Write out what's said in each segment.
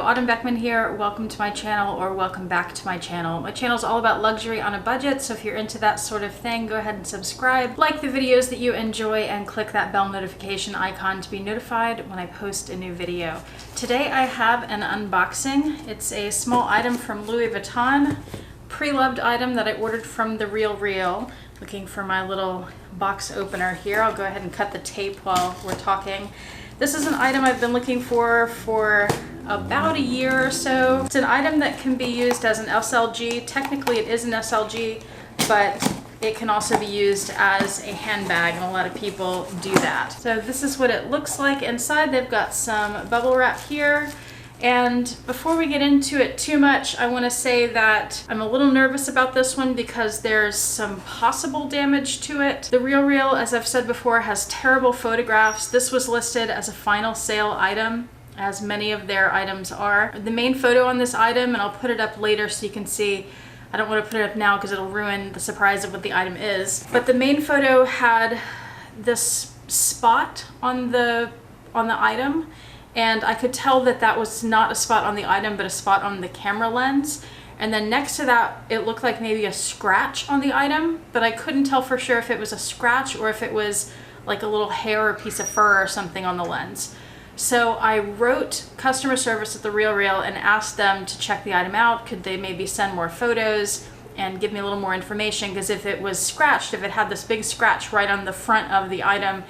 Autumn Beckman here. Welcome to my channel, or welcome back to my channel. My channel is all about luxury on a budget, so if you're into that sort of thing, go ahead and subscribe, like the videos that you enjoy, and click that bell notification icon to be notified when I post a new video. Today I have an unboxing. It's a small item from Louis Vuitton, pre-loved item that I ordered from The RealReal. Looking for my little box opener here. I'll go ahead and cut the tape while we're talking. This is an item I've been looking for about a year or so. It's an item that can be used as an SLG. Technically it is an SLG, but it can also be used as a handbag, and a lot of people do that. So this is what it looks like inside. They've got some bubble wrap here. And before we get into it too much, I want to say that I'm a little nervous about this one because there's some possible damage to it. The RealReal, as I've said before, has terrible photographs. This was listed as a final sale item, as many of their items are. The main photo on this item, and I'll put it up later so you can see, I don't want to put it up now because it'll ruin the surprise of what the item is. But the main photo had this spot on the item, and I could tell that that was not a spot on the item, but a spot on the camera lens. And then next to that, it looked like maybe a scratch on the item, but I couldn't tell for sure if it was a scratch or if it was like a little hair or piece of fur or something on the lens. So I wrote customer service at The RealReal and asked them to check the item out. Could they maybe send more photos and give me a little more information? Because if it was scratched, if it had this big scratch right on the front of the item,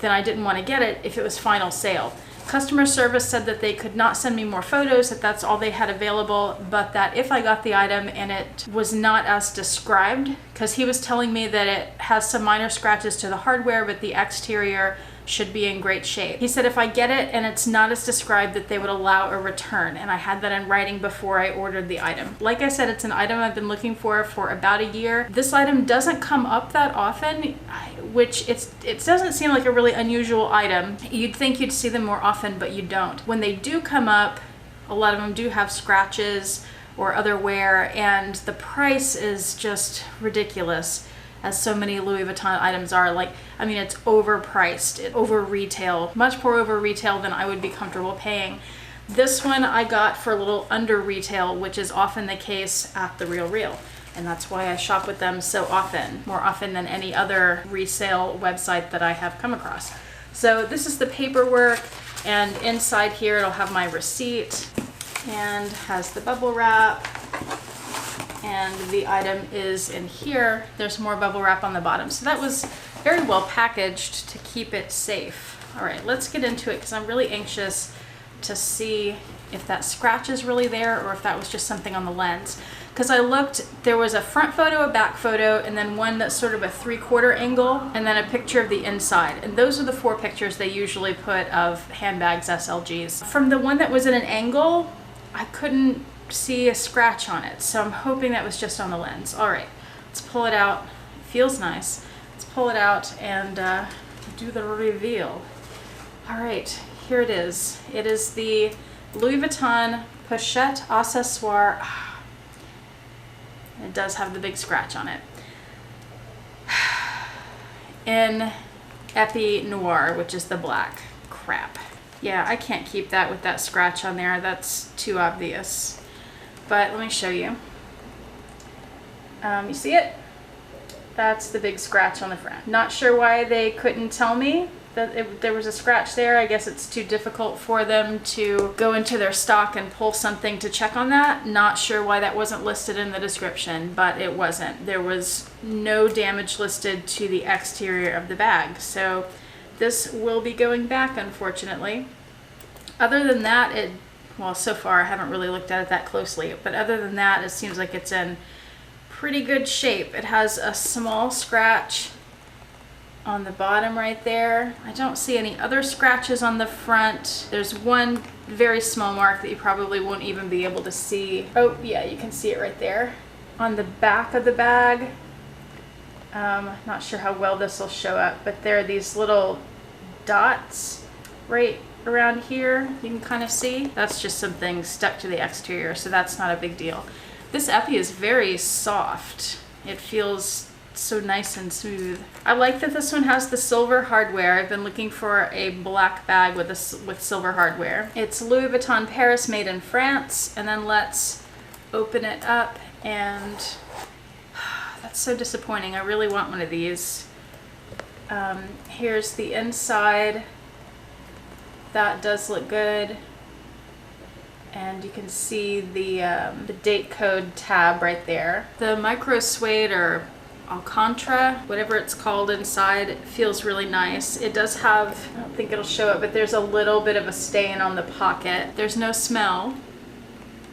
then I didn't want to get it if it was final sale. Customer service said that they could not send me more photos, that that's all they had available, but that if I got the item and it was not as described, because he was telling me that it has some minor scratches to the hardware, but the exterior should be in great shape. He said if I get it and it's not as described, that they would allow a return, and I had that in writing before I ordered the item. Like I said, it's an item I've been looking for about a year. This item doesn't come up that often, which it doesn't seem like a really unusual item. You'd think you'd see them more often, but you don't. When they do come up, a lot of them do have scratches or other wear, and the price is just ridiculous, as so many Louis Vuitton items are. Like, I mean, it's overpriced, over retail, much more over retail than I would be comfortable paying. This one I got for a little under retail, which is often the case at The RealReal. And that's why I shop with them so often, more often than any other resale website that I have come across. So this is the paperwork, and inside here it'll have my receipt and has the bubble wrap. And the item is in here. There's more bubble wrap on the bottom. So that was very well packaged to keep it safe. All right, let's get into it because I'm really anxious to see if that scratch is really there or if that was just something on the lens. Because I looked, there was a front photo, a back photo, and then one that's sort of a 3/4 angle, and then a picture of the inside. And those are the 4 pictures they usually put of handbags, SLGs. From the one that was at an angle, I couldn't see a scratch on it, so I'm hoping that was just on the lens. All right, let's pull it out. It feels nice. Let's pull it out and do the reveal. All right, here it is. It is the Louis Vuitton Pochette Accessoires. It does have the big scratch on it. In Épée Noir, which is the black. Crap. Yeah, I can't keep that with that scratch on there. That's too obvious. But let me show you. You see it? That's the big scratch on the front. Not sure why they couldn't tell me that there was a scratch there. I guess it's too difficult for them to go into their stock and pull something to check on that. Not sure why that wasn't listed in the description, but it wasn't. There was no damage listed to the exterior of the bag. So this will be going back, unfortunately. Other than that, well, so far I haven't really looked at it that closely, but other than that, it seems like it's in pretty good shape. It has a small scratch on the bottom right there. I don't see any other scratches on the front. There's one very small mark that you probably won't even be able to see. Oh yeah, you can see it right there. On the back of the bag, not sure how well this will show up, but there are these little dots right around here. You can kind of see. That's just something stuck to the exterior, so that's not a big deal. This épée is very soft. It feels It's so nice and smooth. I like that this one has the silver hardware. I've been looking for a black bag with silver hardware. It's Louis Vuitton Paris, made in France. And then let's open it up, and that's so disappointing. I really want one of these. Here's the inside. That does look good. And you can see the date code tab right there. The micro suede, or Alcantara, whatever it's called inside, it feels really nice. It does have, I don't think it'll show it, but there's a little bit of a stain on the pocket. There's no smell.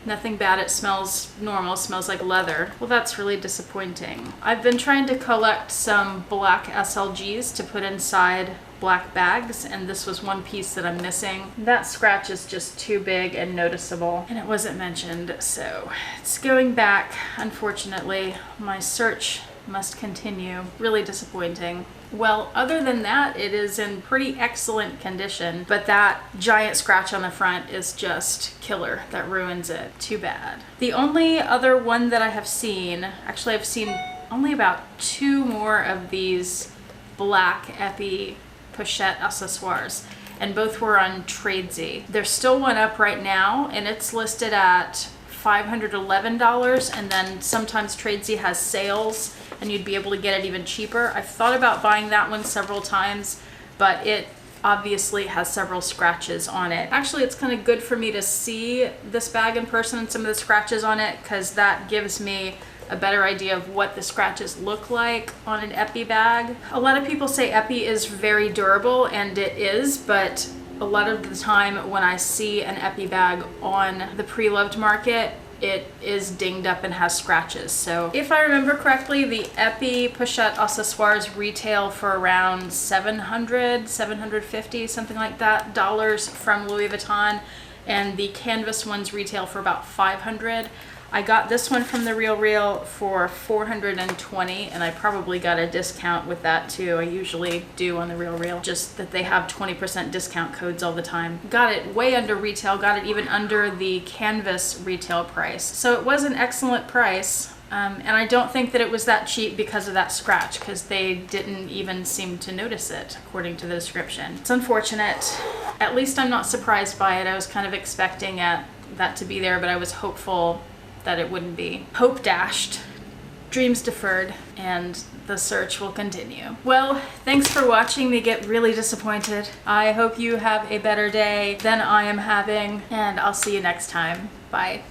Nothing bad, it smells normal, smells like leather. Well, that's really disappointing. I've been trying to collect some black SLGs to put inside black bags, and this was one piece that I'm missing. That scratch is just too big and noticeable, and it wasn't mentioned, so it's going back, unfortunately. My search must continue. Really disappointing. Well, other than that, it is in pretty excellent condition, but that giant scratch on the front is just killer. That ruins it. Too bad. The only other one that I have seen, actually I've seen only about 2 more of these black Epi Pochette Accessoires, and both were on Tradesy. There's still one up right now, and it's listed at $511, and then sometimes Tradesy has sales and you'd be able to get it even cheaper. I've thought about buying that one several times, but it obviously has several scratches on it. Actually, it's kind of good for me to see this bag in person and some of the scratches on it, because that gives me a better idea of what the scratches look like on an Epi bag. A lot of people say Epi is very durable, and it is, but a lot of the time when I see an Epi bag on the Preloved market, it is dinged up and has scratches. So if I remember correctly, the Epi Pochette Accessoires retail for around $700, $750, something like that, dollars from Louis Vuitton, and the canvas ones retail for about $500. I got this one from The RealReal for $420, and I probably got a discount with that too. I usually do on The RealReal, just that they have 20% discount codes all the time. Got it way under retail, got it even under the canvas retail price. So it was an excellent price, and I don't think that it was that cheap because of that scratch, because they didn't even seem to notice it, according to the description. It's unfortunate. At least I'm not surprised by it. I was kind of expecting that to be there, but I was hopeful that it wouldn't be. Hope dashed, dreams deferred, and the search will continue. Well, thanks for watching me get really disappointed. I hope you have a better day than I am having, and I'll see you next time. Bye.